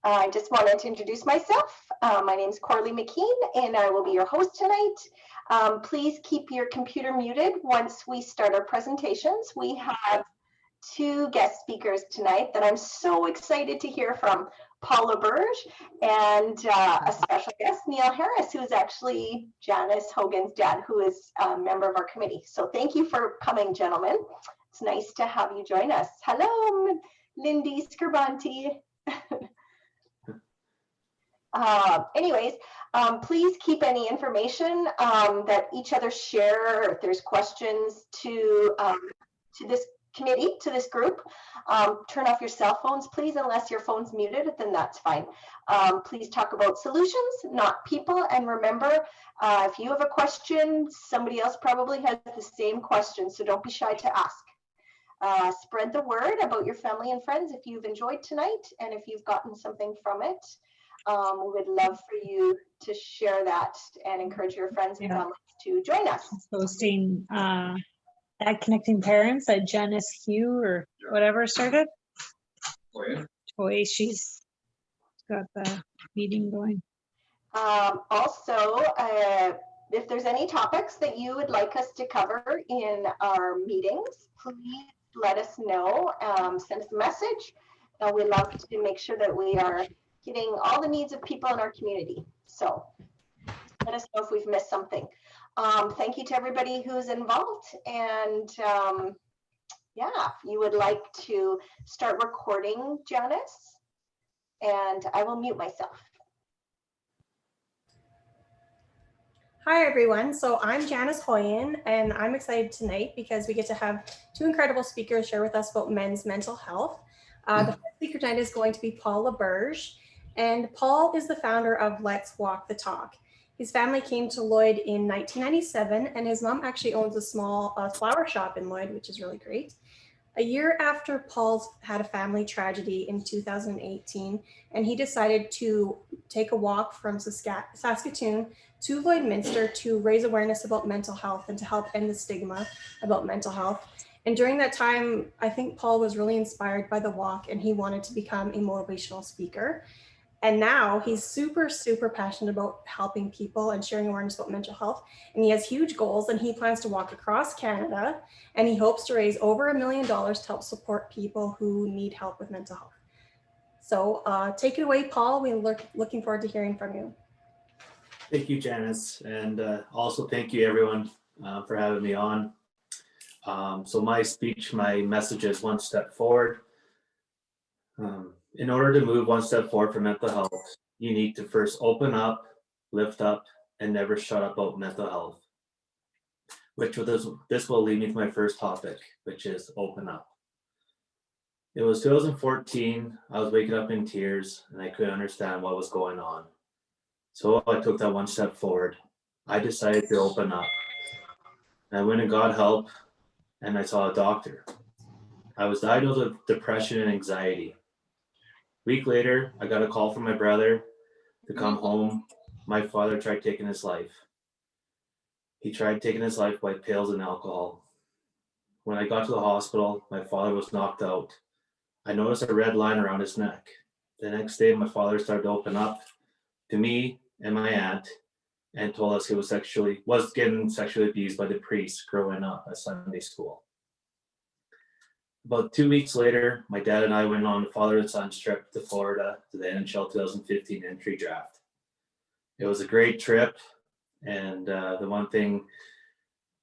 I just wanted to introduce myself. My name is Corley McKean, and I will be your host tonight. Please keep your computer muted once we start our presentations. We have two guest speakers tonight that I'm so excited to hear from. Paul Laberge and a special guest, Neil Harris, who is actually Janice Hogan's dad, who is a member of our committee. So thank you for coming, gentlemen. It's nice to have you join us. Hello, Lindy Scribanti. Anyways, please keep any information that each other share, or if there's questions to this committee, to this group, turn off your cell phones, please, unless your phone's muted, then that's fine. Please talk about solutions, not people, and remember, if you have a question, somebody else probably has the same question, so don't be shy to ask. Spread the word about your family and friends if you've enjoyed tonight, and if you've gotten something from it. We would love for you to share that and encourage your friends and families to join us. Posting that Connecting Parents that Janice Hugh or whatever started. Toy, she's got the meeting going. Also, if there's any topics that you would like us to cover in our meetings, please let us know. Send us a message. We love to make sure that we are hitting all the needs of people in our community. So let us know if we've missed something. Thank you to everybody who's involved. And yeah, if you would like to start recording, Janice, and I will mute myself. Hi everyone, so I'm Janice Hoyen and I'm excited tonight because we get to have two incredible speakers share with us about men's mental health. The first speaker tonight is going to be Paul Laberge, and Paul is the founder of Let's Walk the Talk. His family came to Lloyd in 1997 and his mom actually owns a small flower shop in Lloyd, which is really great. A year after Paul's had a family tragedy in 2018, and he decided to take a walk from Saskatoon to Lloydminster to raise awareness about mental health and to help end the stigma about mental health. And during that time, I think Paul was really inspired by the walk and he wanted to become a motivational speaker. And now he's super, super passionate about helping people and sharing awareness about mental health. And he has huge goals and he plans to walk across Canada and he hopes to raise over $1 million to help support people who need help with mental health. So take it away, Paul. We're looking forward to hearing from you. Thank you, Janice. And also thank you everyone for having me on. So my message is one step forward. In order to move one step forward for mental health, you need to first open up, lift up, and never shut up about mental health. This will lead me to my first topic, which is open up. It was 2014, I was waking up in tears and I couldn't understand what was going on. So I took that one step forward. I decided to open up. I went and got help and I saw a doctor. I was diagnosed with depression and anxiety. A week later, I got a call from my brother to come home. My father tried taking his life. He tried taking his life by pills and alcohol. When I got to the hospital, my father was knocked out. I noticed a red line around his neck. The next day, my father started to open up to me and my aunt and told us he was getting sexually abused by the priest growing up at Sunday school. About 2 weeks later, my dad and I went on a father and son trip to Florida to the NHL 2015 entry draft. It was a great trip, and the one thing,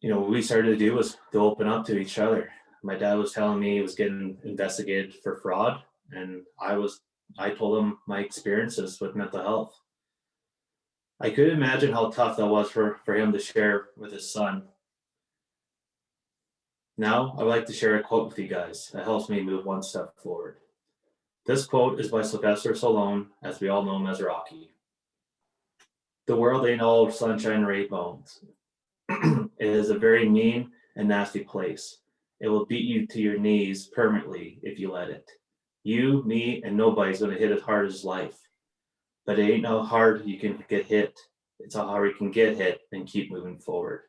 what we started to do was to open up to each other. My dad was telling me he was getting investigated for fraud, and I told him my experiences with mental health. I couldn't imagine how tough that was for him to share with his son. Now, I'd like to share a quote with you guys that helps me move one step forward. This quote is by Sylvester Stallone, as we all know him as Rocky. The world ain't all sunshine and rainbows. It is a very mean and nasty place. It will beat you to your knees permanently if you let it. You, me, and nobody's going to hit as hard as life. But it ain't how hard you can get hit. It's how hard you can get hit and keep moving forward.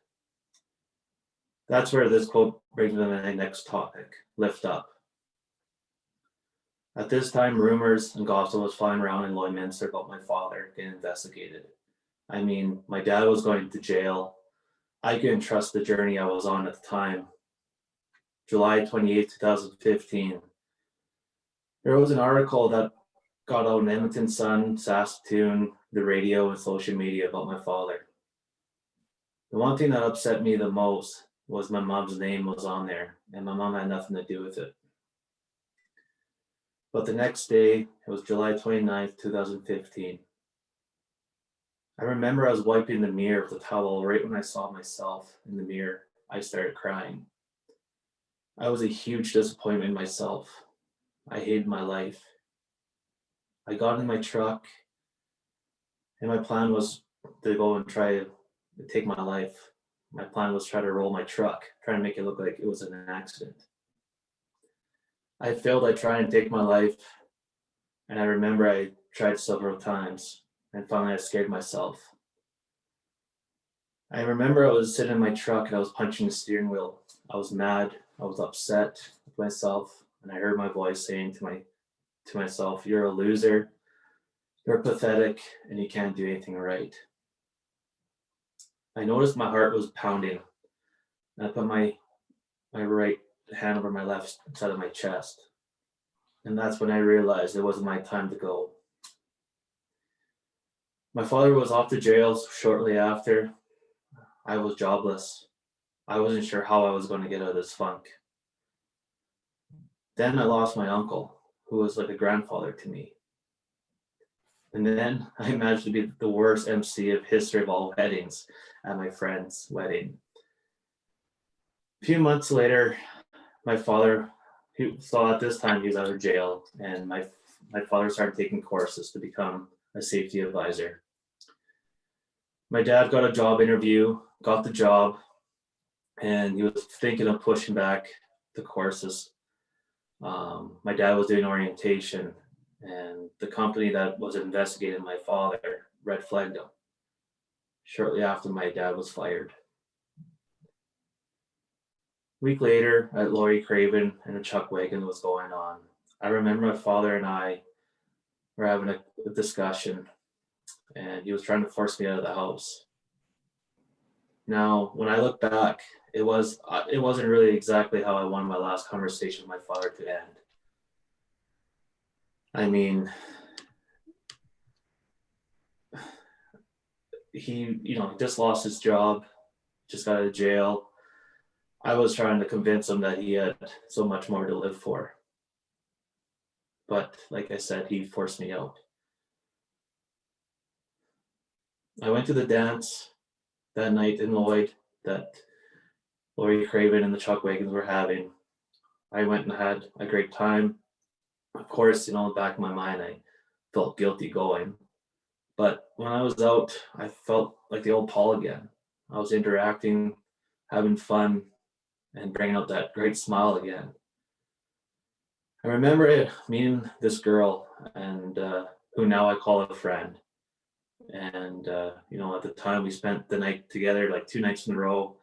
That's where this quote brings me to my next topic, lift up. At this time, rumors and gossip was flying around in Lloydminster about my father getting investigated. I mean, my dad was going to jail. I couldn't trust the journey I was on at the time. July 28, 2015. There was an article that got out in Edmonton Sun, Saskatoon, the radio, and social media about my father. The one thing that upset me the most was my mom's name was on there, and my mom had nothing to do with it. But the next day, it was July 29th, 2015. I remember I was wiping the mirror with a towel. Right when I saw myself in the mirror, I started crying. I was a huge disappointment in myself. I hated my life. I got in my truck, and my plan was to go and try to take my life. My plan was try to roll my truck, trying to make it look like it was an accident. I failed at trying to take my life, and I remember I tried several times, and finally I scared myself. I remember I was sitting in my truck and I was punching the steering wheel. I was mad, I was upset with myself, and I heard my voice saying to myself, "You're a loser, you're pathetic, and you can't do anything right." I noticed my heart was pounding, and I put my right hand over my left side of my chest. And that's when I realized it wasn't my time to go. My father was off to jail shortly after. I was jobless. I wasn't sure how I was going to get out of this funk. Then I lost my uncle, who was like a grandfather to me. And then I managed to be the worst MC of history of all weddings at my friend's wedding. A few months later, my father, so at this time he was out of jail, and my father started taking courses to become a safety advisor. My dad got a job interview, got the job, and he was thinking of pushing back the courses. My dad was doing orientation, and the company that was investigating my father red flagged him. Shortly after, my dad was fired. A week later, at Lori Craven and a chuck wagon was going on. I remember my father and I were having a discussion, and he was trying to force me out of the house. Now, when I look back, it wasn't really exactly how I wanted my last conversation with my father to end. I mean, he just lost his job, just got out of jail. I was trying to convince him that he had so much more to live for. But like I said, he forced me out. I went to the dance that night in Lloyd that Lori Craven and the Chuck Wagons were having. I went and had a great time. Of course, in the back of my mind, I felt guilty going. But when I was out, I felt like the old Paul again. I was interacting, having fun, and bringing out that great smile again. I remember meeting this girl, and who now I call a friend. And at the time we spent the night together, like 2 nights in a row.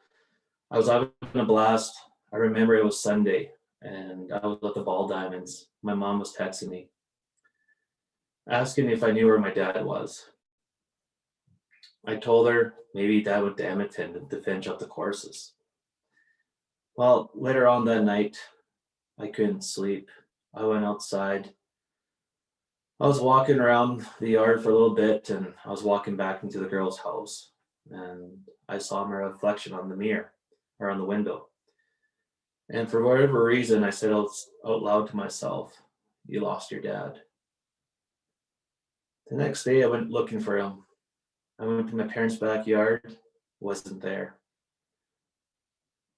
I was having a blast. I remember it was Sunday, and I was at the Ball Diamonds. My mom was texting me, asking if I knew where my dad was. I told her maybe Dad went to Edmonton to finish up the courses. Well, later on that night, I couldn't sleep. I went outside. I was walking around the yard for a little bit, and I was walking back into the girl's house, and I saw my reflection on the mirror or on the window. And for whatever reason, I said out loud to myself, "You lost your dad." The next day, I went looking for him. I went to my parents' backyard, wasn't there.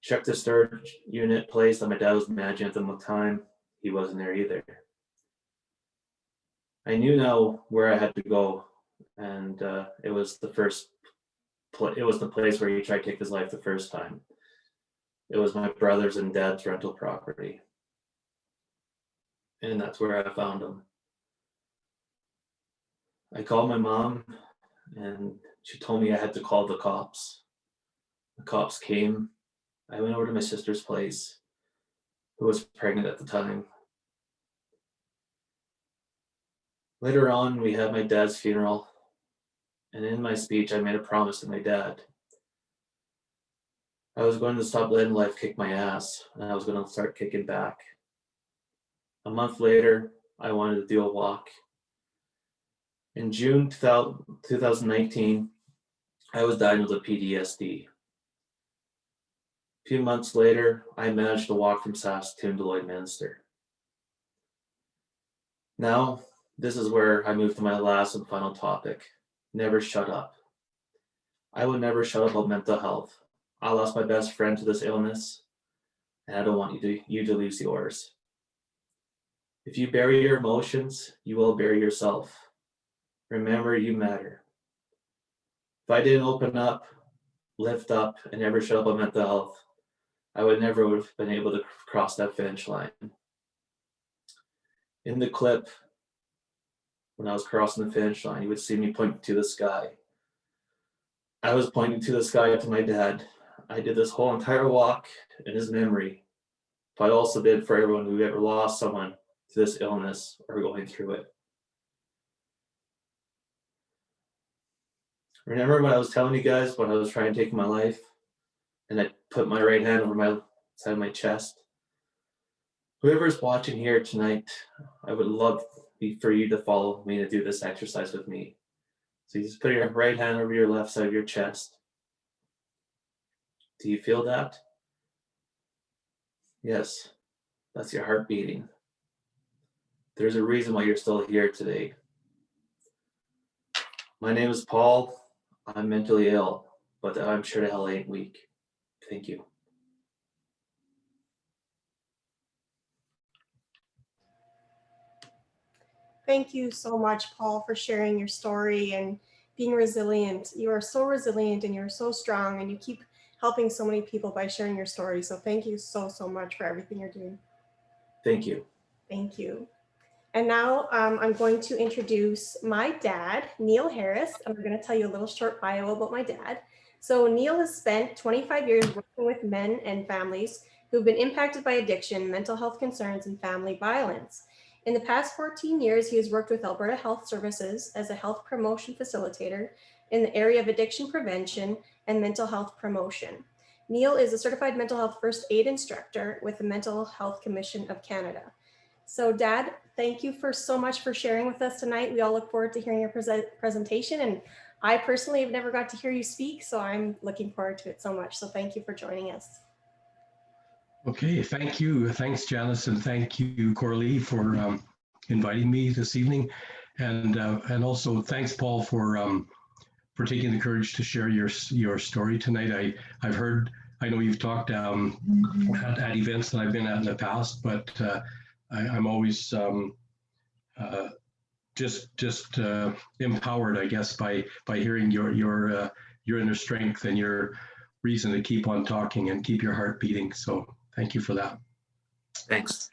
Checked the storage unit place that my dad was managing at the time, he wasn't there either. I knew now where I had to go, and it was the place where he tried to take his life the first time. It was my brother's and dad's rental property, and that's where I found him. I called my mom, and she told me I had to call the cops. The cops came. I went over to my sister's place, who was pregnant at the time. Later on, we had my dad's funeral, and in my speech, I made a promise to my dad. I was going to stop letting life kick my ass, and I was going to start kicking back. A month later, I wanted to do a walk. In June 2019, I was diagnosed with PTSD. A few months later, I managed to walk from Saskatoon to Lloydminster. Now, this is where I move to my last and final topic. Never shut up. I would never shut up about mental health. I lost my best friend to this illness, and I don't want you to lose yours. If you bury your emotions, you will bury yourself. Remember, you matter. If I didn't open up, lift up, and never shut up about mental health, I would never have been able to cross that finish line. In the clip, when I was crossing the finish line, you would see me pointing to the sky. I was pointing to the sky to my dad. I did this whole entire walk in his memory, but I also did for everyone who ever lost someone to this illness or going through it. Remember when I was telling you guys when I was trying to take my life and I put my right hand over my side of my chest? Whoever's watching here tonight, I would love for you to follow me to do this exercise with me. So you just put your right hand over your left side of your chest. Do you feel that? Yes, that's your heart beating. There's a reason why you're still here today. My name is Paul. I'm mentally ill, but I'm sure the hell I ain't weak. Thank you. Thank you so much, Paul, for sharing your story and being resilient. You are so resilient and you're so strong, and you keep helping so many people by sharing your story. So thank you so much for everything you're doing. Thank you. Thank you. And now I'm going to introduce my dad, Neil Harris, and we're going to tell you a little short bio about my dad. So Neil has spent 25 years working with men and families who've been impacted by addiction, mental health concerns, and family violence. In the past 14 years, he has worked with Alberta Health Services as a health promotion facilitator in the area of addiction prevention and mental health promotion. Neil is a certified mental health first aid instructor with the Mental Health Commission of Canada. So Dad, thank you so much for sharing with us tonight. We all look forward to hearing your presentation, and I personally have never got to hear you speak, so I'm looking forward to it so much. So thank you for joining us. Okay, thank you. Thanks, Janice, and thank you, Coralie, for inviting me this evening, and also thanks, Paul, for taking the courage to share your story tonight. I know you've talked at events that I've been at in the past, but I'm always just empowered, I guess, by hearing your inner strength and your reason to keep on talking and keep your heart beating. So thank you for that. Thanks.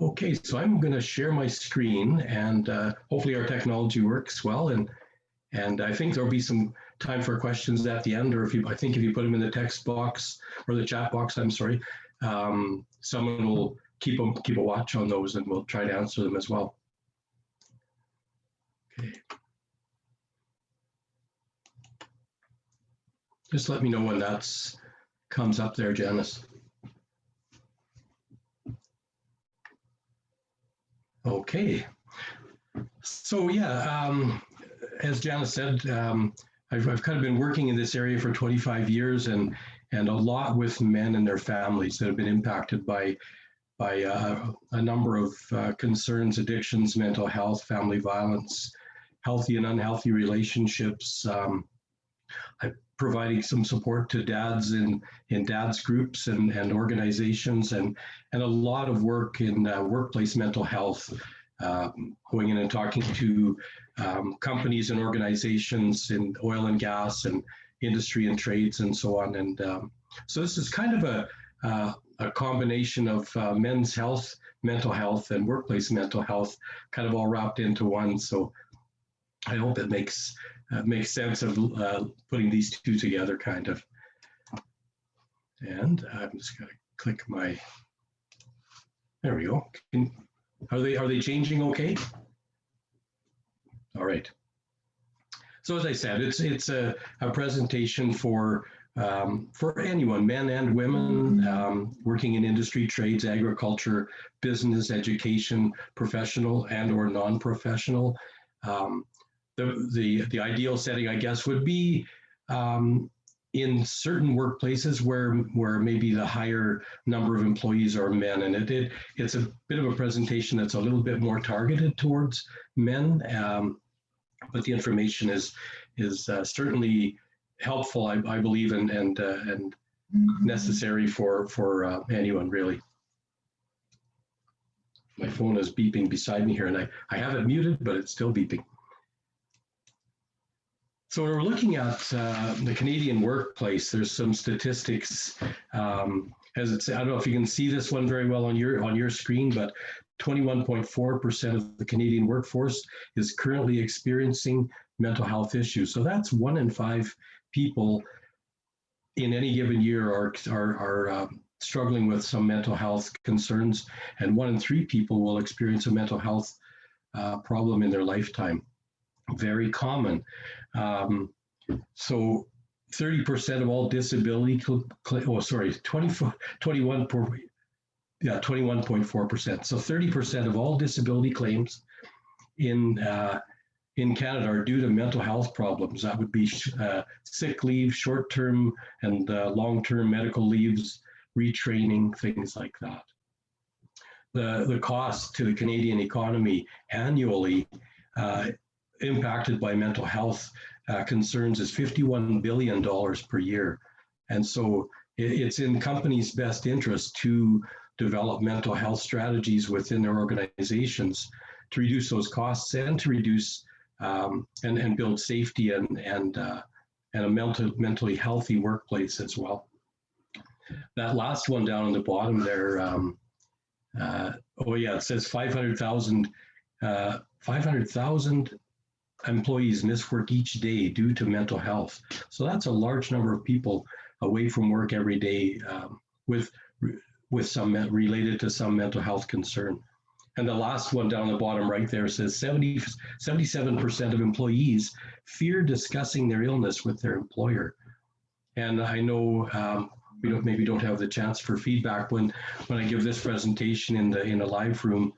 Okay, so I'm going to share my screen, and hopefully our technology works well. And I think there'll be some time for questions at the end, or if you put them in the text box or the chat box, I'm sorry, someone will keep a watch on those, and we'll try to answer them as well. Okay. Just let me know when that comes up there, Janice. Okay. So yeah, as Janice said, I've kind of been working in this area for 25 years, and a lot with men and their families that have been impacted by a number of concerns, addictions, mental health, family violence, healthy and unhealthy relationships. I'm providing some support to dads in dads groups and organizations, and a lot of work in workplace mental health, going in and talking to companies and organizations in oil and gas and industry and trades and so on. And so this is kind of a combination of men's health, mental health, and workplace mental health, kind of all wrapped into one. So I hope it makes sense of putting these two together, kind of. And I'm just going to click my. There we go. Are they changing okay? All right. So as I said, it's a presentation for anyone, men and women, working in industry, trades, agriculture, business, education, professional and or non-professional. The ideal setting, I guess, would be in certain workplaces where maybe the higher number of employees are men, and it's a bit of a presentation that's a little bit more targeted towards men. But the information is certainly helpful, I believe, and necessary for anyone, really. My phone is beeping beside me here, and I have it muted, but it's still beeping. So when we're looking at the Canadian workplace, there's some statistics. As it's, I don't know if you can see this one very well on your screen, but 21.4% of the Canadian workforce is currently experiencing mental health issues. So that's 1 in 5 people in any given year are struggling with some mental health concerns, and 1 in 3 people will experience a mental health problem in their lifetime. Very common. So 30% of all disability, 21.4%. So 30% of all disability claims in Canada are due to mental health problems. That would be sick leave, short-term and long-term medical leaves, retraining, things like that. The cost to the Canadian economy annually impacted by mental health concerns is $51 billion per year. And so it's in companies' best interest to develop mental health strategies within their organizations to reduce those costs and to reduce and build safety and a mentally healthy workplace as well. That last one down on the bottom there, it says 500,000 employees miss work each day due to mental health. So that's a large number of people away from work every day with some related to some mental health concern. And the last one down the bottom right there says 77% of employees fear discussing their illness with their employer. And I know we maybe don't have the chance for feedback when I give this presentation in the live room.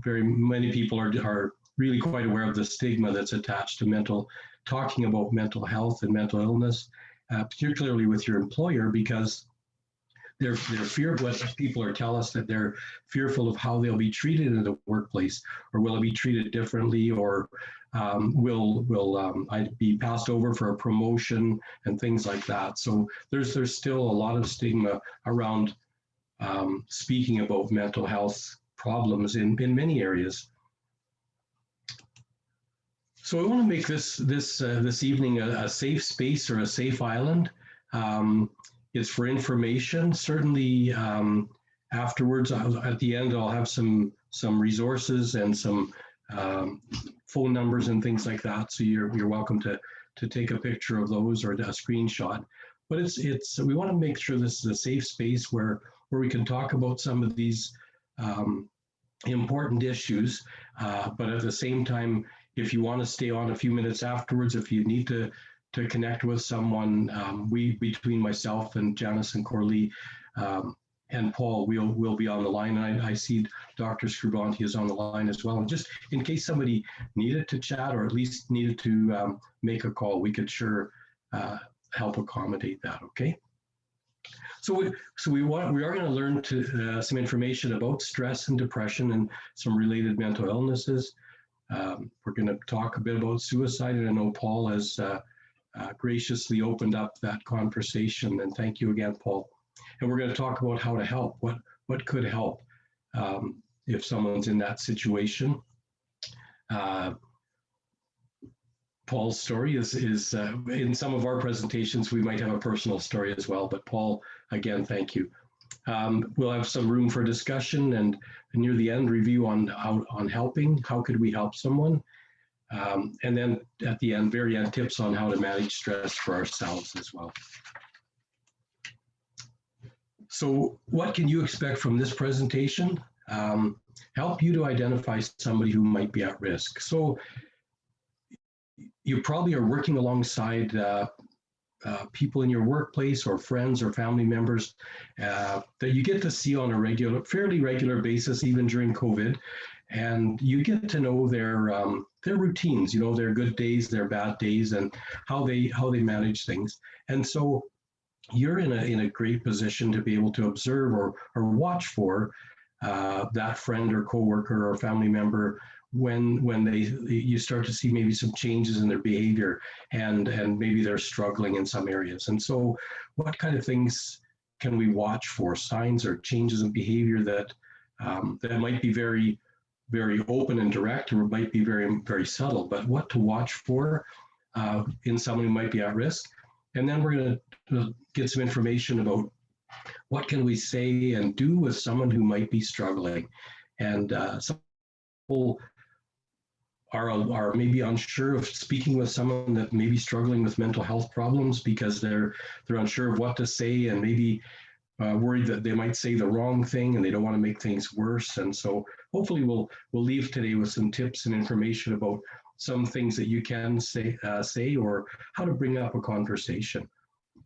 Very many people are really quite aware of the stigma that's attached to talking about mental health and mental illness, particularly with your employer, because they're what people are telling us that they're fearful of how they'll be treated in the workplace, or will I be treated differently, or will I be passed over for a promotion and things like that. So there's still a lot of stigma around speaking about mental health problems in many areas. So I want to make this evening a safe space or a safe island. It's for information. Certainly, afterwards, at the end, I'll have some resources and some phone numbers and things like that. So you're welcome to take a picture of those or a screenshot. But we want to make sure this is a safe space where we can talk about some of these important issues. But at the same time, if you want to stay on a few minutes afterwards, if you need to connect with someone, between myself and Janice and Corley and Paul, we'll be on the line. And I see Dr. Scribanti is on the line as well. And just in case somebody needed to chat or at least needed to make a call, we could sure help accommodate that. Okay. So we are going to learn some information about stress and depression and some related mental illnesses. We're going to talk a bit about suicide, and I know Paul has graciously opened up that conversation, and thank you again, Paul. And we're going to talk about how to help, what could help if someone's in that situation. Paul's story is in some of our presentations, we might have a personal story as well, but Paul, again, thank you. We'll have some room for discussion, and near the end, review on helping. How could we help someone? And then at the end, very end, tips on how to manage stress for ourselves as well. So what can you expect from this presentation? Help you to identify somebody who might be at risk. So you probably are working alongside people in your workplace or friends or family members that you get to see on a fairly regular basis, even during COVID, and you get to know their routines, their good days, their bad days, and how they manage things. And so you're in a great position to be able to observe or watch for that friend or coworker or family member when you start to see maybe some changes in their behavior, and maybe they're struggling in some areas. And so what kind of things can we watch for, signs or changes in behavior that might be very, very open and direct, or might be very, very subtle, but what to watch for in someone who might be at risk. And then we're going to get some information about what can we say and do with someone who might be struggling. And some people are maybe unsure of speaking with someone that may be struggling with mental health problems because they're unsure of what to say, and maybe worried that they might say the wrong thing and they don't want to make things worse. And so hopefully we'll leave today with some tips and information about some things that you can say or how to bring up a conversation.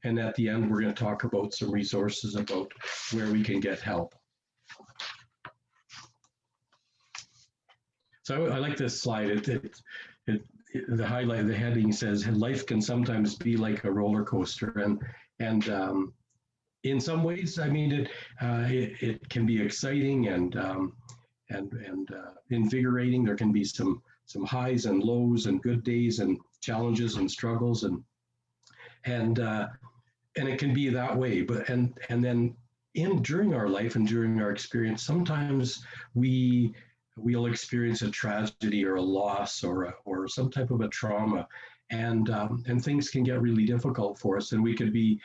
And at the end, we're going to talk about some resources about where we can get help. So I like this slide. The highlight, the heading says, "Life can sometimes be like a roller coaster," and in some ways, I mean, it can be exciting and invigorating. There can be some highs and lows and good days and challenges and struggles, and it can be that way. But and then during our life and during our experience, sometimes we'll experience a tragedy or a loss or some type of a trauma, and things can get really difficult for us, and we could be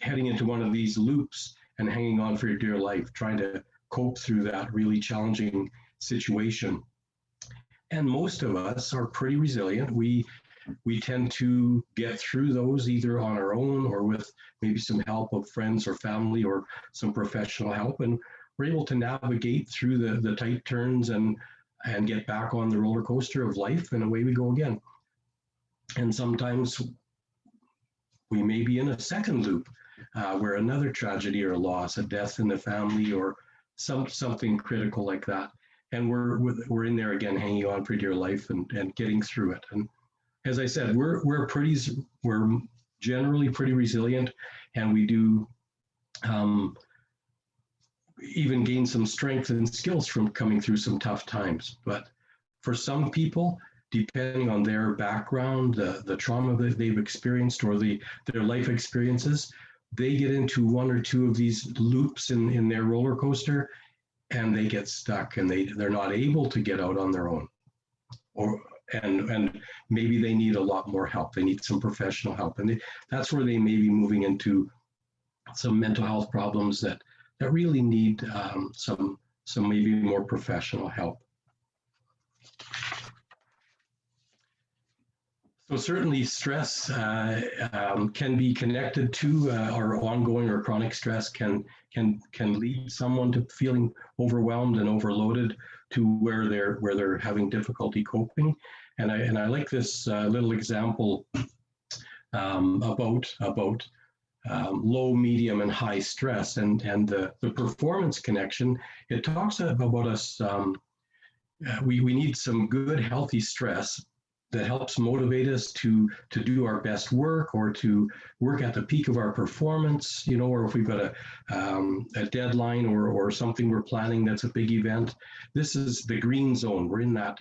heading into one of these loops and hanging on for your dear life, trying to cope through that really challenging situation. And most of us are pretty resilient. We tend to get through those either on our own or with maybe some help of friends or family or some professional help, and we're able to navigate through the tight turns and get back on the roller coaster of life, and away we go again. And sometimes we may be in a second loop where another tragedy or a loss, a death in the family, or something critical like that, and we're in there again, hanging on for dear life and getting through it. And as I said, we're generally pretty resilient, and we do even gain some strength and skills from coming through some tough times. But for some people, depending on their background, the trauma that they've experienced or their life experiences, they get into one or two of these loops in their roller coaster, and they get stuck, and they're not able to get out on their own. And maybe they need a lot more help. They need some professional help. And that's where they may be moving into some mental health problems that really need some maybe more professional help. So certainly stress can be connected to, or ongoing or chronic stress can lead someone to feeling overwhelmed and overloaded to where they're having difficulty coping. And I like this little example about low, medium, and high stress, and the performance connection. It talks about us. We need some good, healthy stress that helps motivate us to do our best work, or to work at the peak of our performance, or if we've got a deadline or something we're planning that's a big event. This is the green zone. We're in that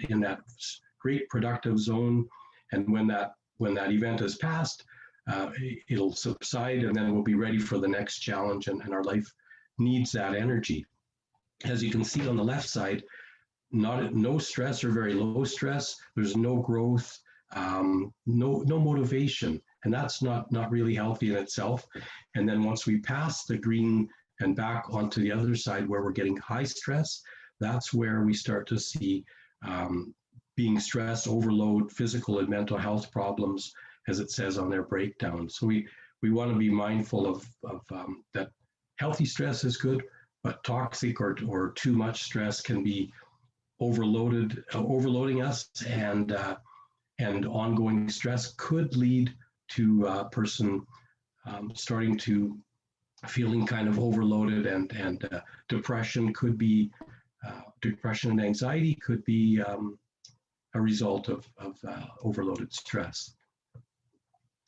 great productive zone, and when that event is passed, it'll subside, and then we'll be ready for the next challenge, and our life needs that energy. As you can see on the left side, no stress or very low stress, there's no growth, no motivation, and that's not really healthy in itself. And then once we pass the green and back onto the other side where we're getting high stress, that's where we start to see being stressed, overload, physical and mental health problems, as it says on their breakdown. So we want to be mindful of that. Healthy stress is good, but toxic or too much stress can be overloading us, and and ongoing stress could lead to a person starting to feeling kind of overloaded, and depression could be depression and anxiety could be a result of overloaded stress.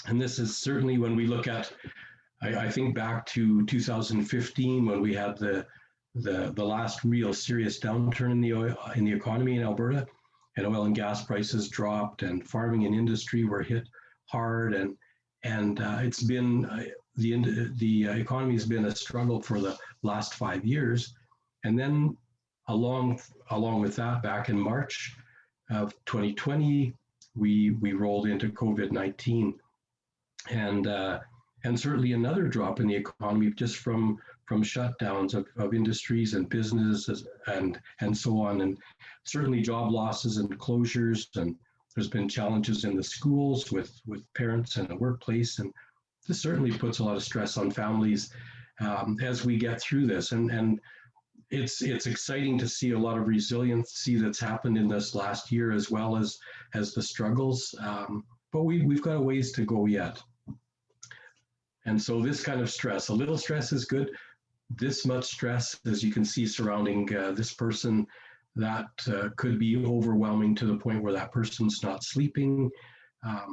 And this is certainly when we look at, I think back to 2015 when we had the last real serious downturn in the economy in Alberta, and oil and gas prices dropped, and farming and industry were hit hard, and it's been the economy has been a struggle for the last 5 years, and then along with that, back in March of 2020, we rolled into COVID-19, and certainly another drop in the economy just from shutdowns of industries and businesses and so on, and certainly job losses and closures, and there's been challenges in the schools with parents and the workplace, and this certainly puts a lot of stress on families as we get through this, and it's exciting to see a lot of resiliency that's happened in this last year, as well as the struggles, but we've got a ways to go yet. And so this kind of stress, a little stress is good. This much stress, as you can see surrounding this person, that could be overwhelming to the point where that person's not sleeping,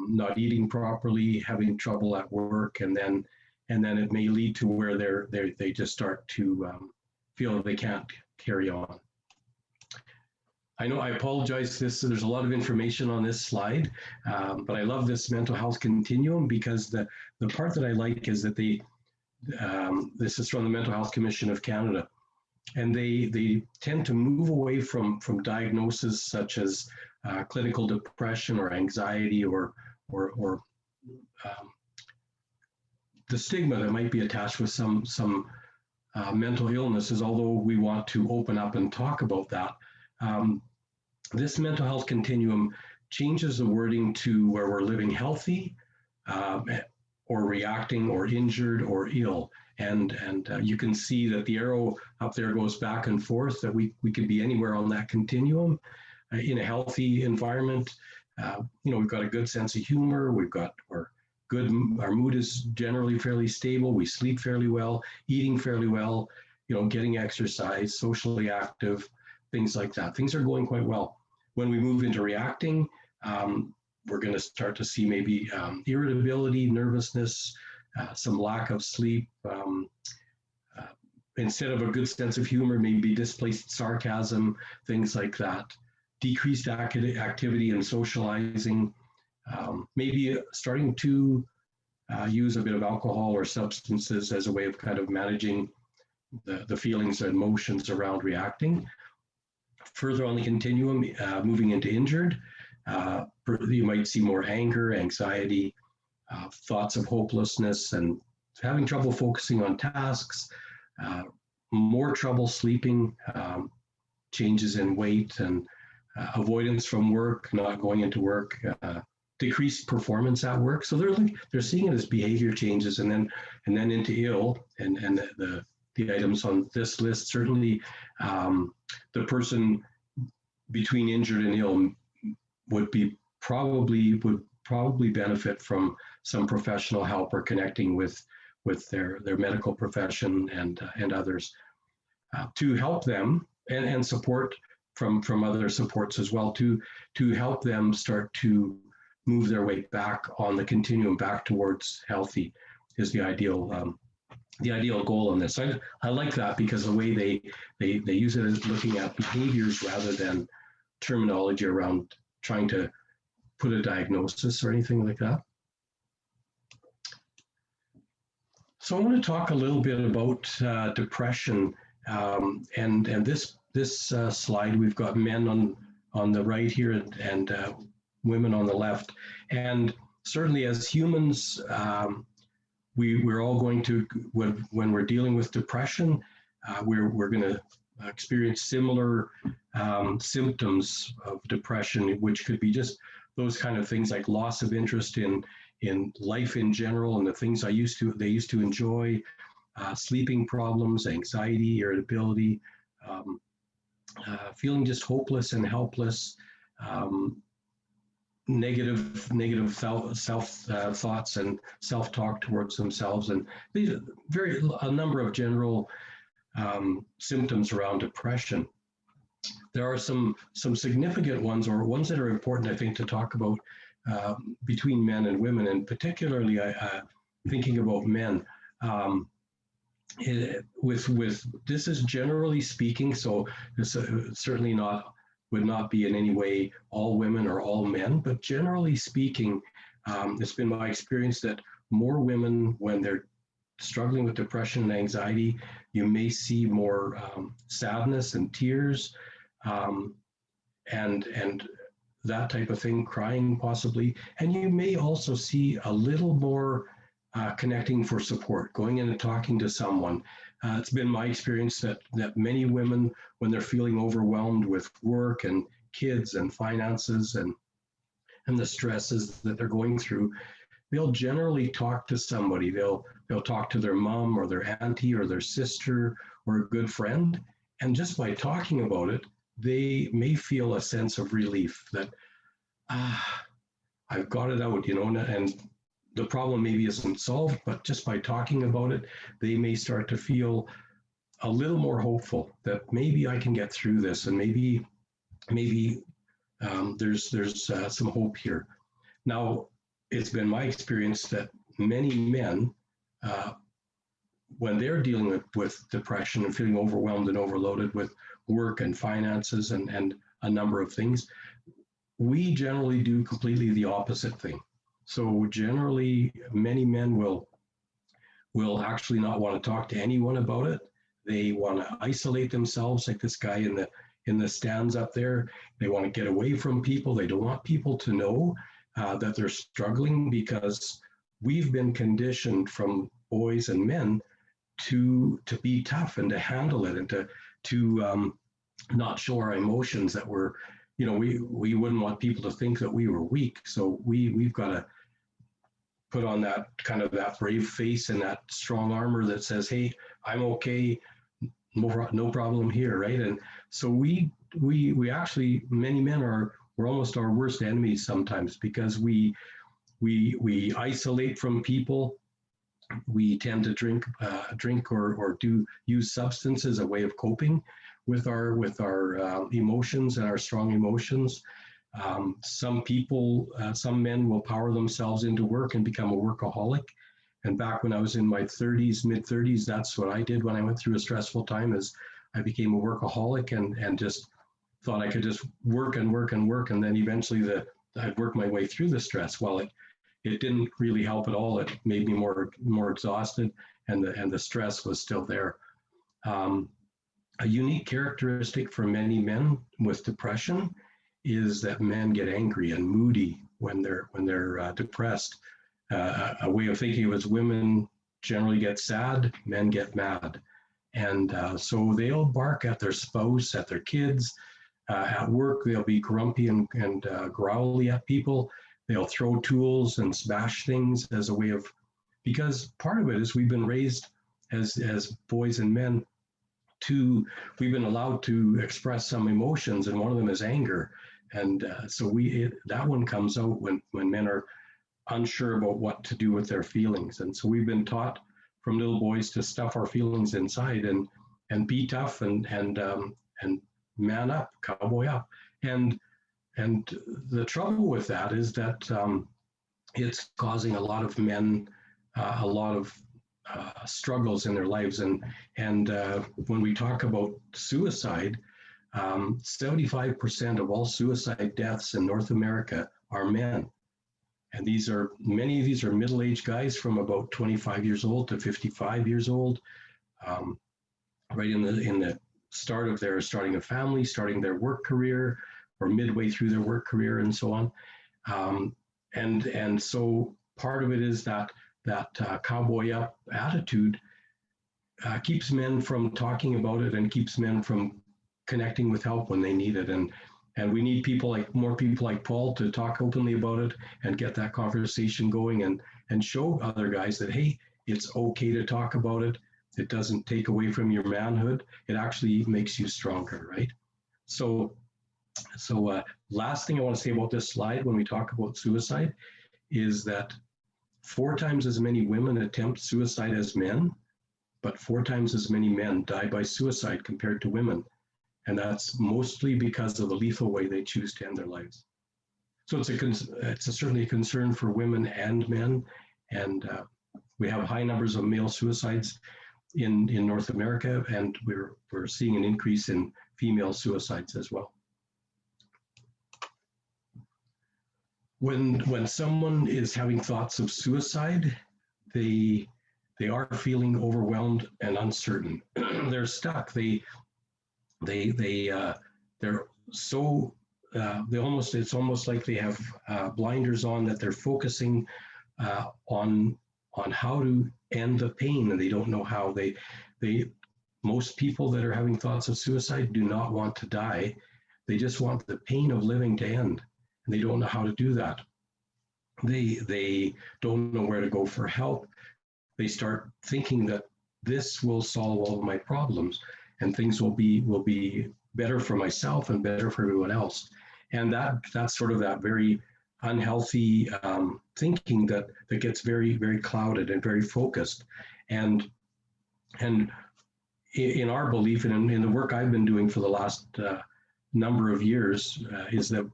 not eating properly, having trouble at work, and then it may lead to where they just start to feel they can't carry on. I know, I apologize, there's a lot of information on this slide, but I love this mental health continuum, because the part that I like is that this is from the Mental Health Commission of Canada, and they tend to move away from diagnoses such as clinical depression or anxiety or the stigma that might be attached with some mental illnesses, although we want to open up and talk about that. This mental health continuum changes the wording to where we're living healthy, or reacting, or injured, or ill. And you can see that the arrow up there goes back and forth, that we could be anywhere on that continuum. In a healthy environment, we've got a good sense of humor, our mood is generally fairly stable, we sleep fairly well, eating fairly well, getting exercise, socially active, things like that. Things are going quite well. When we move into reacting, we're going to start to see maybe irritability, nervousness, some lack of sleep. Instead of a good sense of humor, maybe displaced sarcasm, things like that. Decreased activity and socializing. Maybe starting to use a bit of alcohol or substances as a way of kind of managing the feelings and emotions around reacting. Further on the continuum, moving into injured, you might see more anger, anxiety, thoughts of hopelessness, and having trouble focusing on tasks, more trouble sleeping, changes in weight, and avoidance from work, not going into work, decreased performance at work. So they're seeing it as behavior changes, and then into ill, and the items on this list, certainly the person between injured and ill would probably benefit from some professional help or connecting with their medical profession and others to help them, and support from other supports as well, to help them start to move their way back on the continuum, back towards healthy is the ideal goal on this. I like that, because the way they use it is looking at behaviors rather than terminology around trying to put a diagnosis or anything like that. So I want to talk a little bit about depression, and this slide, we've got men on the right here and women on the left, and certainly as humans, we're all going to, when we're dealing with depression, we're going to experience similar symptoms of depression, which could be just those kind of things like loss of interest in life in general and the things they used to enjoy, sleeping problems, anxiety, irritability, feeling just hopeless and helpless, negative thoughts and self-talk towards themselves, and these are a number of general symptoms around depression. There are some significant ones, or ones that are important, I think, to talk about between men and women, and particularly thinking about men. With this is generally speaking, so this certainly would not be in any way all women or all men, but generally speaking, it's been my experience that more women, when they're struggling with depression and anxiety, you may see more sadness and tears, and that type of thing, crying possibly, and you may also see a little more connecting for support, going in and talking to someone. It's been my experience that many women, when they're feeling overwhelmed with work and kids and finances and the stresses that they're going through, they'll generally talk to somebody. They'll talk to their mom or their auntie or their sister or a good friend, and just by talking about it, they may feel a sense of relief that I've got it out, and the problem maybe isn't solved, but just by talking about it, they may start to feel a little more hopeful that maybe I can get through this, and maybe there's some hope here. Now, it's been my experience that many men, when they're dealing with depression and feeling overwhelmed and overloaded with work and finances and a number of things, we generally do completely the opposite thing. So generally, many men will actually not want to talk to anyone about it. They want to isolate themselves, like this guy in the stands up there. They want to get away from people. They don't want people to know that they're struggling, because we've been conditioned from boys and men to be tough and to handle it, and to not show our emotions, that we're, we wouldn't want people to think that we were weak. So we've got to put on that brave face and that strong armor that says, hey, I'm okay, no problem here, right? And so we actually, many men we're almost our worst enemies sometimes, because we isolate from people. We tend to drink or use substance as a way of coping with our emotions and our strong emotions. Some men will power themselves into work and become a workaholic. And back when I was in my mid 30s, that's what I did when I went through a stressful time, is I became a workaholic and just thought I could just work and work and work. And then eventually I'd work my way through the stress. Well, it didn't really help at all. It made me more exhausted, and the stress was still there. A unique characteristic for many men with depression is that men get angry and moody when they're depressed. A way of thinking of it is women generally get sad, men get mad. And so they'll bark at their spouse, at their kids. At work, they'll be grumpy and growly at people. They'll throw tools and smash things as a way of, because part of it is we've been raised as boys and men we've been allowed to express some emotions, and one of them is anger. And so that one comes out when men are unsure about what to do with their feelings. And so we've been taught from little boys to stuff our feelings inside and be tough and man up, cowboy up. And the trouble with that is that it's causing a lot of men a lot of struggles in their lives. And when we talk about suicide, 75% of all suicide deaths in North America are men. And many of these are middle-aged guys from about 25 years old to 55 years old, right in the start of their starting a family, starting their work career, or midway through their work career, and so on. And so part of it is that cowboy up attitude keeps men from talking about it and keeps men from connecting with help when they need it. And we need more people like Paul to talk openly about it and get that conversation going and show other guys that, hey, it's okay to talk about it. It doesn't take away from your manhood. It actually makes you stronger, right? So So last thing I want to say about this slide when we talk about suicide is that 4 times as many women attempt suicide as men, but 4 times as many men die by suicide compared to women. And that's mostly because of the lethal way they choose to end their lives. So it's certainly a concern for women and men. And we have high numbers of male suicides in North America, and we're seeing an increase in female suicides as well. When someone is having thoughts of suicide, they are feeling overwhelmed and uncertain. They're stuck. They're so it's almost like they have blinders on, that they're focusing on how to end the pain, and they don't know how. Most people that are having thoughts of suicide do not want to die. They just want the pain of living to end, and they don't know how to do that. They don't know where to go for help. They start thinking that this will solve all of my problems, and things will be better for myself and better for everyone else. And that's sort of that very unhealthy thinking that gets very, very clouded and very focused. And in our belief, and in the work I've been doing for the last number of years, is that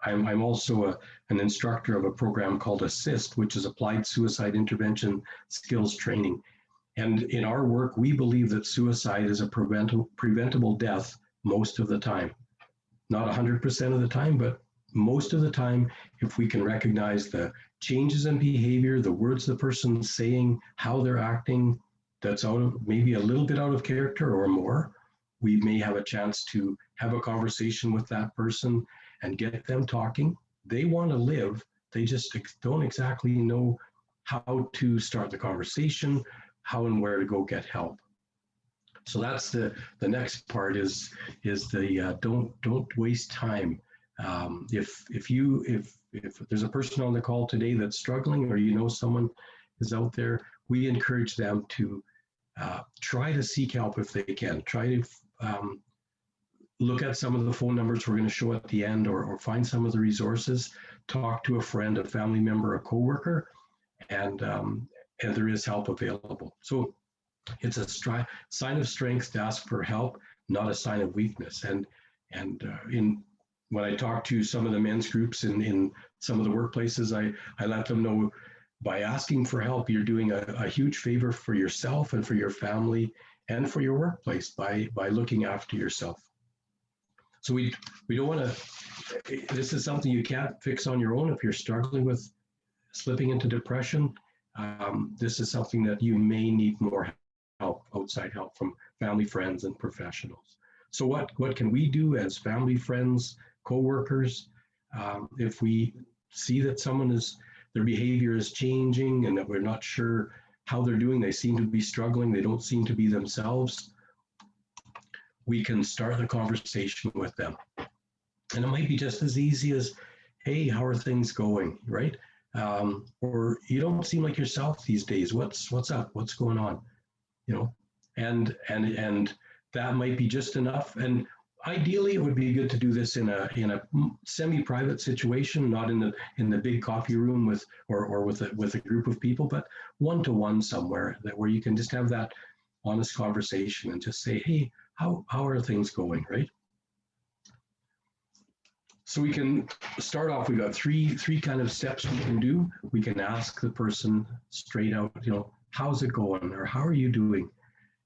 I'm also an instructor of a program called ASSIST, which is Applied Suicide Intervention Skills Training. And in our work, we believe that suicide is a preventable death most of the time. Not 100% of the time, but most of the time, if we can recognize the changes in behavior, the words the person's saying, how they're acting, that's maybe a little bit out of character or more, we may have a chance to have a conversation with that person and get them talking. They want to live, they just don't exactly know how to start the conversation, how and where to go get help. So that's the next part is the don't waste time. If there's a person on the call today that's struggling, or you know someone is out there, we encourage them to try to seek help if they can. Try to look at some of the phone numbers we're going to show at the end, or find some of the resources. Talk to a friend, a family member, a coworker, and there is help available. So it's a sign of strength to ask for help, not a sign of weakness. And when I talk to some of the men's groups in some of the workplaces, I let them know, by asking for help, you're doing a huge favor for yourself and for your family and for your workplace by looking after yourself. So we don't want to, this is something you can't fix on your own. If you're struggling with slipping into depression, this is something that you may need more help, outside help from family, friends, and professionals. So what can we do as family, friends, co-workers, if we see that their behavior is changing and that we're not sure how they're doing, they seem to be struggling, they don't seem to be themselves, we can start the conversation with them. And it might be just as easy as, hey, how are things going, right? Or you don't seem like yourself these days. What's up? What's going on? You know, and that might be just enough. And ideally, it would be good to do this in a semi-private situation, not in the big coffee room with a group of people, but one-to-one somewhere where you can just have that honest conversation and just say, hey, how are things going, right? So we can start off, we've got three kind of steps we can do. We can ask the person straight out, you know, how's it going, or how are you doing?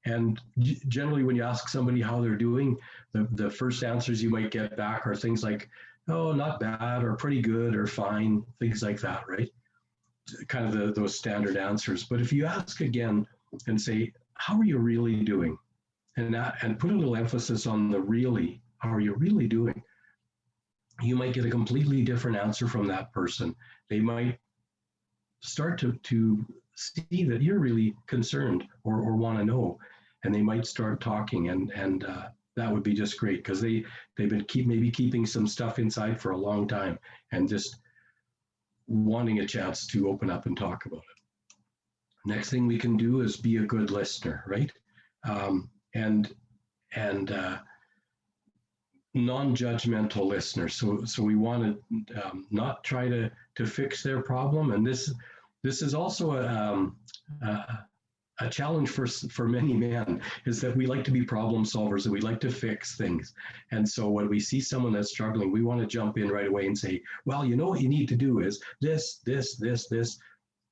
And generally when you ask somebody how they're doing, the first answers you might get back are things like, oh, not bad, or pretty good, or fine, things like that, right? Kind of those standard answers. But if you ask again and say, how are you really doing? And put a little emphasis on the really, how are you really doing? You might get a completely different answer from that person. They might start to see that you're really concerned or want to know, and they might start talking, and that would be just great, because they've been maybe keeping some stuff inside for a long time and just wanting a chance to open up and talk about it. Next thing we can do is be a good listener, right? And non-judgmental listener. So we want to not try to fix their problem. And this is also a challenge for many men, is that we like to be problem solvers and we like to fix things. And so when we see someone that's struggling, we want to jump in right away and say, well, you know what you need to do is this,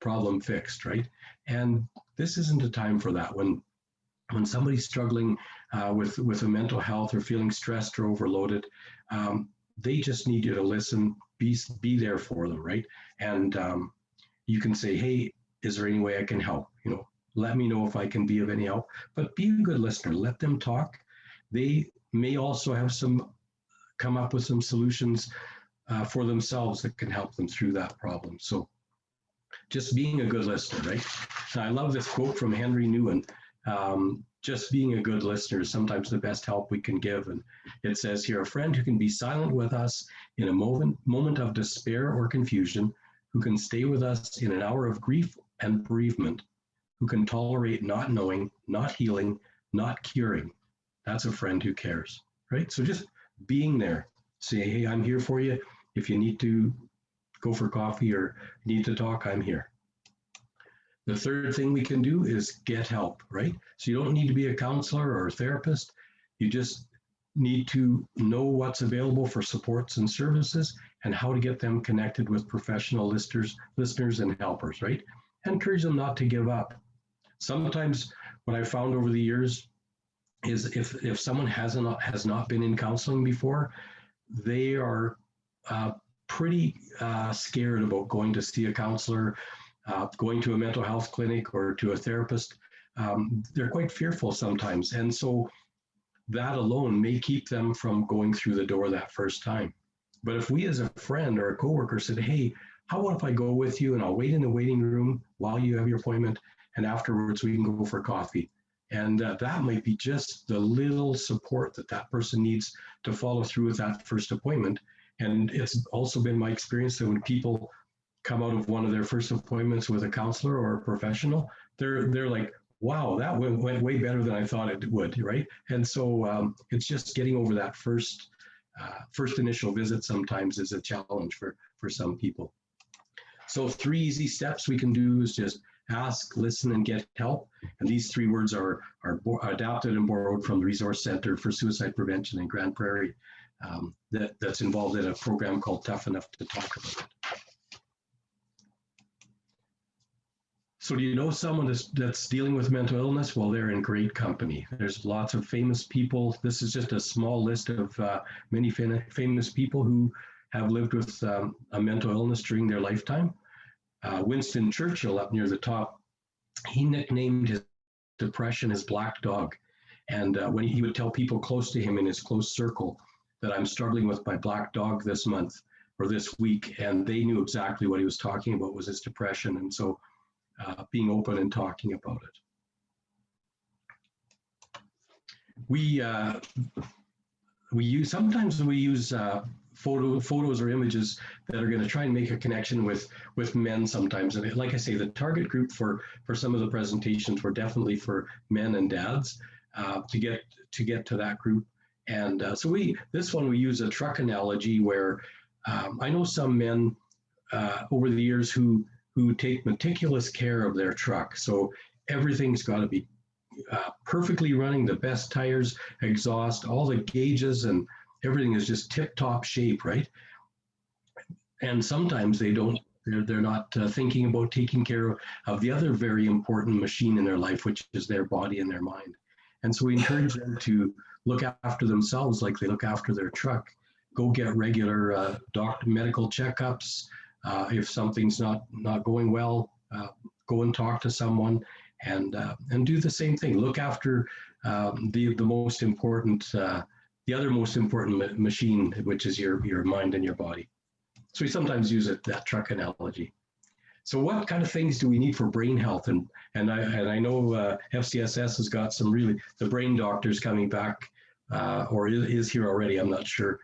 problem fixed, right? And this isn't a time for that. When somebody's struggling with a mental health or feeling stressed or overloaded, they just need you to listen, be there for them, right? And you can say, hey, is there any way I can help? You know, let me know if I can be of any help, but be a good listener. Let them talk. They may also have come up with some solutions for themselves that can help them through that problem. So just being a good listener, right? I love this quote from Henry Nouwen. Just being a good listener is sometimes the best help we can give. And it says here, a friend who can be silent with us in a moment of despair or confusion, who can stay with us in an hour of grief and bereavement, who can tolerate not knowing, not healing, not curing. That's a friend who cares, right? So just being there, say, hey, I'm here for you. If you need to go for coffee or need to talk, I'm here. The third thing we can do is get help, right? So you don't need to be a counselor or a therapist. You just need to know what's available for supports and services and how to get them connected with professional listeners and helpers, right? And encourage them not to give up. Sometimes what I found over the years is if someone has not been in counseling before, they are pretty scared about going to see a counselor, going to a mental health clinic or to a therapist. They're quite fearful sometimes. And so that alone may keep them from going through the door that first time. But if we as a friend or a coworker said, hey, how about if I go with you and I'll wait in the waiting room while you have your appointment, and afterwards we can go for coffee. And that might be just the little support that person needs to follow through with that first appointment. And it's also been my experience that when people come out of one of their first appointments with a counselor or a professional, they're like, wow, that went way better than I thought it would, right? And so it's just getting over that first initial visit sometimes is a challenge for some people. So 3 easy steps we can do is just ask, listen, and get help. And these 3 words are adapted and borrowed from the Resource Center for Suicide Prevention in Grand Prairie that's involved in a program called Tough Enough to Talk About It. So do you know someone that's dealing with mental illness? Well, they're in great company. There's lots of famous people. This is just a small list of many famous people who have lived with a mental illness during their lifetime. Winston Churchill, up near the top, he nicknamed his depression his black dog. And when he would tell people close to him in his close circle that I'm struggling with my black dog this month or this week, and they knew exactly what he was talking about was his depression. And so being open and talking about it. We sometimes use photos or images that are going to try and make a connection with men sometimes. And like I say, the target group for some of the presentations were definitely for men and dads to get to that group. And so this one we use a truck analogy where I know some men over the years who take meticulous care of their truck. So everything's got to be perfectly running, the best tires, exhaust, all the gauges, and everything is just tip-top shape, right? And sometimes they're not thinking about taking care of the other very important machine in their life, which is their body and their mind. And so we encourage them to look after themselves like they look after their truck. Go get regular medical checkups. If something's not going well, go and talk to someone and do the same thing. Look after the most important, the other most important machine, which is your mind and your body. So we sometimes use that truck analogy. So what kind of things do we need for brain health? And I know FCSS has got the brain doctors coming back, or is here already, I'm not sure.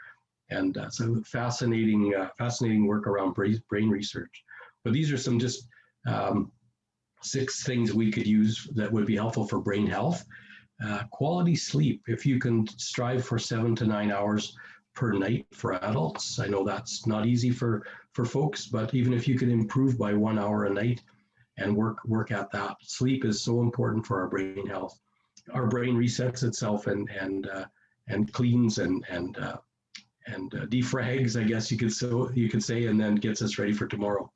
And so fascinating work around brain research. But these are some just 6 things we could use that would be helpful for brain health. Quality sleep. If you can strive for 7 to 9 hours per night for adults, I know that's not easy for folks, but even if you can improve by 1 hour a night and work at that, sleep is so important for our brain health. Our brain resets itself and cleans and defrags, I guess you could say, and then gets us ready for tomorrow.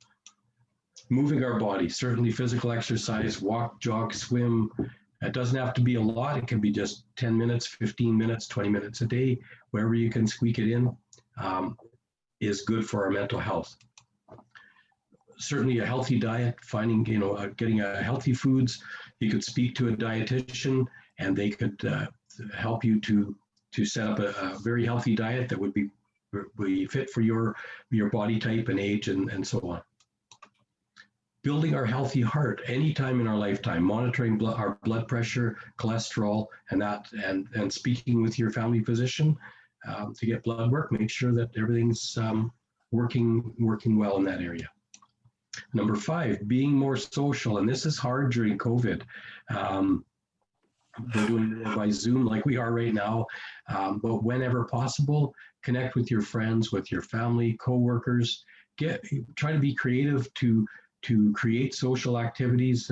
Moving our body, certainly physical exercise, walk, jog, swim. It doesn't have to be a lot. It can be just 10 minutes, 15 minutes, 20 minutes a day, wherever you can squeak it in, is good for our mental health. Certainly a healthy diet, finding, getting healthy foods. You could speak to a dietitian and they could help you to set up a very healthy diet that would be fit for your body type and age and so on. Building our healthy heart anytime in our lifetime, monitoring our blood pressure, cholesterol, and speaking with your family physician to get blood work, make sure that everything's working well in that area. Number 5, being more social, and this is hard during COVID. We're doing it by Zoom like we are right now, but whenever possible, connect with your friends, with your family, co-workers. Try to be creative to create social activities,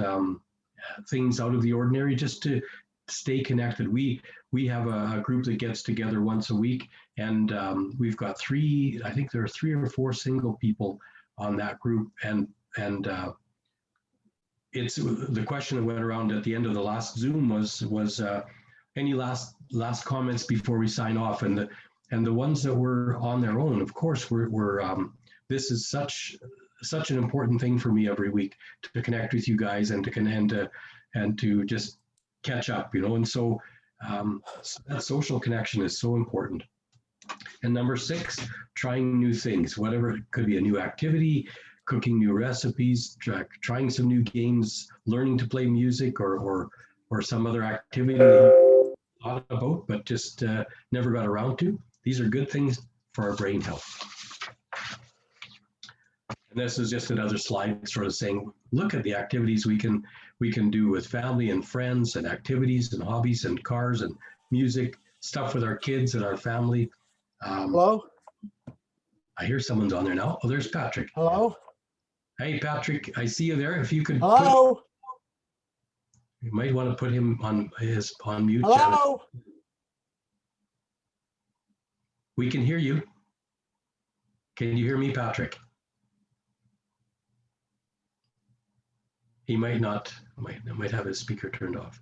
things out of the ordinary, just to stay connected. We have a group that gets together once a week, and we've got I think there are 3 or 4 single people on that group, and it's the question that went around at the end of the last Zoom was any last comments before we sign off, and the ones that were on their own, of course, were this is such an important thing for me every week, to connect with you guys and to just catch up, and so that social connection is so important. And number 6, trying new things, whatever it could be, a new activity, cooking new recipes, trying some new games, learning to play music or some other activity that you thought about but just never got around to. These are good things for our brain health. And this is just another slide sort of saying, look at the activities we can do with family and friends, and activities and hobbies and cars and music, stuff with our kids and our family. Hello? I hear someone's on there now. Oh, there's Patrick. Hello? Hey, Patrick, I see you there. If you could Hello? you might want to put him on mute. Hello? Janet. We can hear you. Can you hear me, Patrick? He might not, might have his speaker turned off.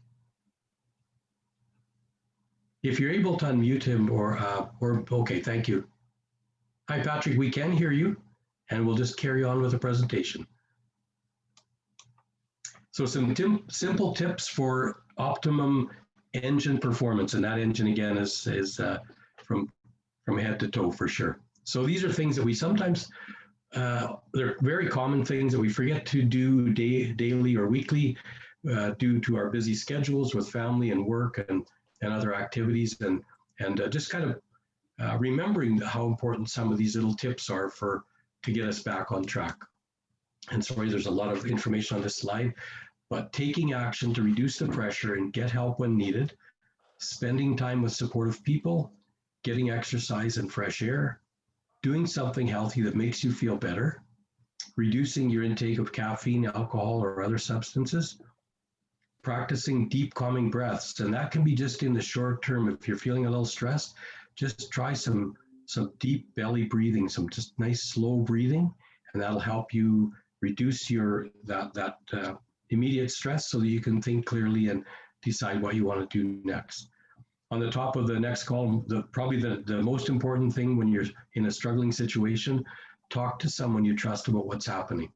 If you're able to unmute him or okay, thank you. Hi, Patrick, we can hear you, and we'll just carry on with the presentation. So some simple tips for optimum engine performance, and that engine again is from head to toe for sure. So these are things that we sometimes, they're very common things that we forget to do daily or weekly due to our busy schedules with family and work and other activities, and just kind of remembering how important some of these little tips are to get us back on track. And sorry, there's a lot of information on this slide, but taking action to reduce the pressure and get help when needed, spending time with supportive people, getting exercise and fresh air, doing something healthy that makes you feel better, reducing your intake of caffeine, alcohol, or other substances, practicing deep calming breaths. And that can be just in the short term. If you're feeling a little stressed, just try some deep belly breathing, some just nice slow breathing, and that'll help you reduce that immediate stress so that you can think clearly and decide what you want to do next. On the top of the next column, probably the most important thing when you're in a struggling situation, talk to someone you trust about what's happening.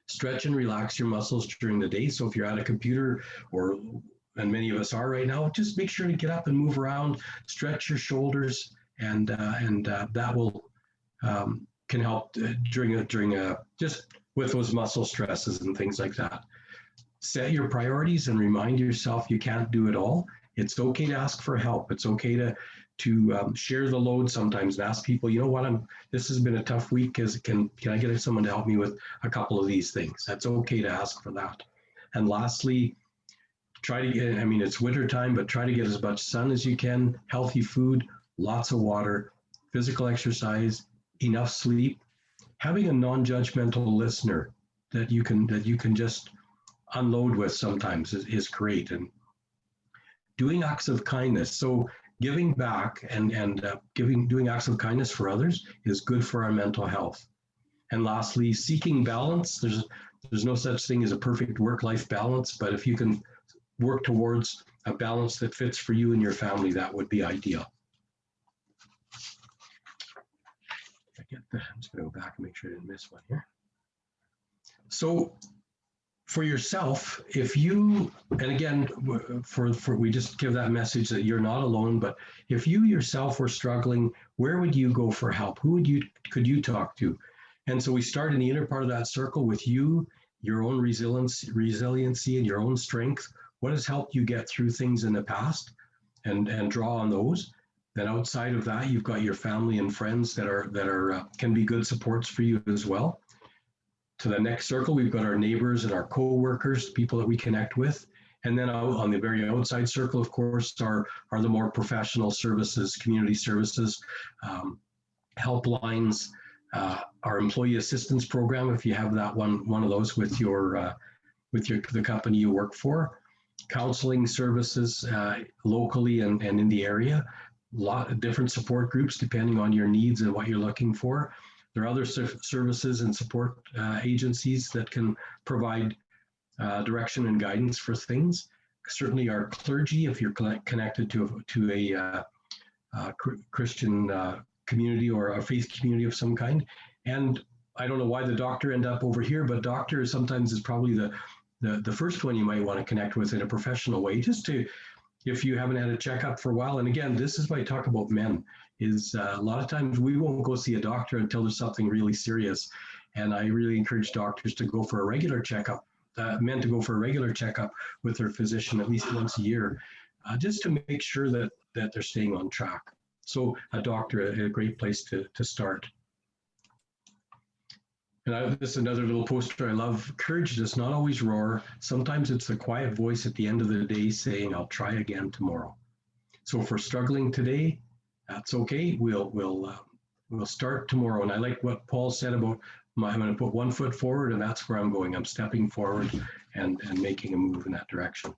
Stretch and relax your muscles during the day. So if you're at a computer, and many of us are right now, just make sure to get up and move around, stretch your shoulders, and that will can help just with those muscle stresses and things like that. Set your priorities and remind yourself you can't do it all. It's okay to ask for help. It's okay to share the load sometimes and ask people, you know what, this has been a tough week. Can I get someone to help me with a couple of these things? That's okay to ask for that. And lastly, try to get, I mean, it's winter time, but try to get as much sun as you can, healthy food, lots of water, physical exercise, enough sleep, having a non-judgmental listener that you can just unload with sometimes is great. And doing acts of kindness. So giving back and doing acts of kindness for others is good for our mental health. And lastly, seeking balance. There's no such thing as a perfect work-life balance, but if you can work towards a balance that fits for you and your family, that would be ideal. I'm just going to go back and make sure I didn't miss one here. So for yourself, if you, and again, we just give that message that you're not alone, but if you yourself were struggling, where would you go for help? Who could you talk to? And so we start in the inner part of that circle with you, your own resiliency and your own strength. What has helped you get through things in the past, and draw on those. Then outside of that, you've got your family and friends that can be good supports for you as well. To the next circle, we've got our neighbors and our co-workers, people that we connect with. And then on the very outside circle, of course, are the more professional services, community services, helplines, our employee assistance program, if you have that one of those with the company you work for, counseling services locally and in the area, a lot of different support groups depending on your needs and what you're looking for. There are other services and support agencies that can provide direction and guidance for things. Certainly our clergy, if you're connected to a Christian community or a faith community of some kind. And I don't know why the doctor ended up over here, but doctor sometimes is probably the first one you might want to connect with in a professional way, just to, if you haven't had a checkup for a while. And again, this is why I talk about men, is a lot of times we won't go see a doctor until there's something really serious. And I really encourage doctors to go for a regular checkup, men to go for a regular checkup with their physician at least once a year, just to make sure that they're staying on track. So a doctor, a great place to start. And this is another little poster I love. Courage does not always roar. Sometimes it's the quiet voice at the end of the day saying, I'll try again tomorrow. So if we're struggling today, that's okay. We'll start tomorrow. And I like what Paul said about, I'm going to put one foot forward, and that's where I'm going. I'm stepping forward and making a move in that direction.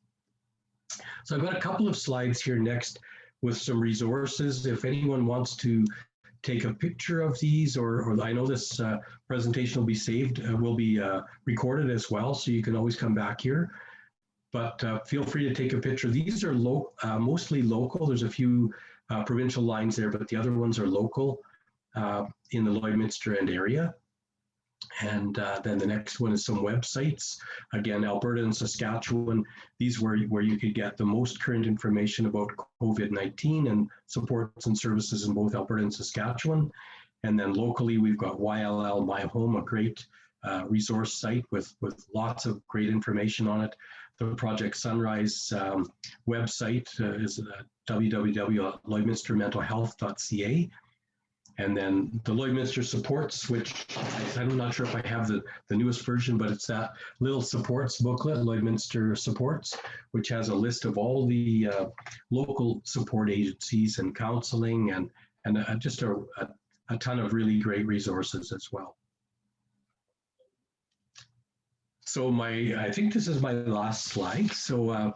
So I've got a couple of slides here next with some resources. If anyone wants to take a picture of these, or I know this presentation will be saved, will be recorded as well, so you can always come back here. But feel free to take a picture. These are mostly local. There's a few provincial lines there, but the other ones are local in the Lloydminster and area. And then the next one is some websites. Again, Alberta and Saskatchewan, these were where you could get the most current information about COVID-19 and supports and services in both Alberta and Saskatchewan. And then locally, we've got YLL My Home, a great resource site with lots of great information on it. The Project Sunrise website is www.lloydminstermentalhealth.ca. And then the Lloydminster Supports, which I'm not sure if I have the newest version, but it's that little supports booklet, Lloydminster Supports, which has a list of all the local support agencies and counseling and just a ton of really great resources as well. So I think this is my last slide. So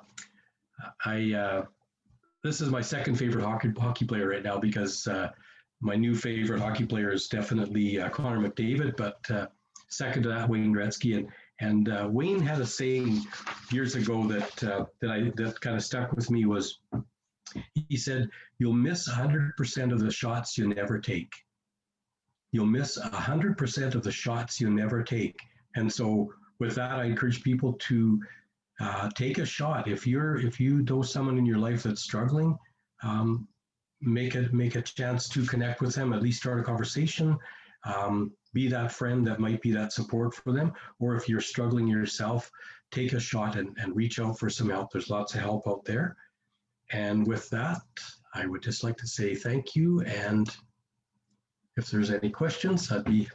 this is my second favorite hockey player right now, because my new favorite hockey player is definitely Connor McDavid, but second to that, Wayne Gretzky. And Wayne had a saying years ago that kind of stuck with me. Was he said, "You'll miss 100% of the shots you never take. You'll miss 100% of the shots you never take." And so with that, I encourage people to take a shot. If you know someone in your life that's struggling, make a chance to connect with them, at least start a conversation, be that friend that might be that support for them. Or if you're struggling yourself, take a shot and reach out for some help. There's lots of help out there. And with that, I would just like to say thank you. And if there's any questions, I'd be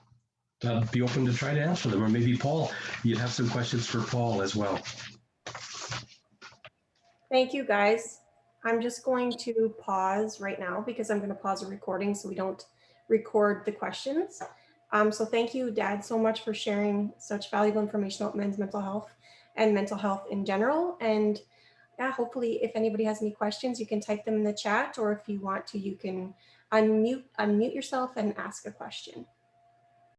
open to try to answer them. Or maybe Paul, you'd have some questions for Paul as well. Thank you, guys. I'm just going to pause right now because I'm going to pause the recording so we don't record the questions. So thank you, Dad, so much for sharing such valuable information about men's mental health and mental health in general. And yeah, hopefully if anybody has any questions, you can type them in the chat, or if you want to, you can unmute yourself and ask a question.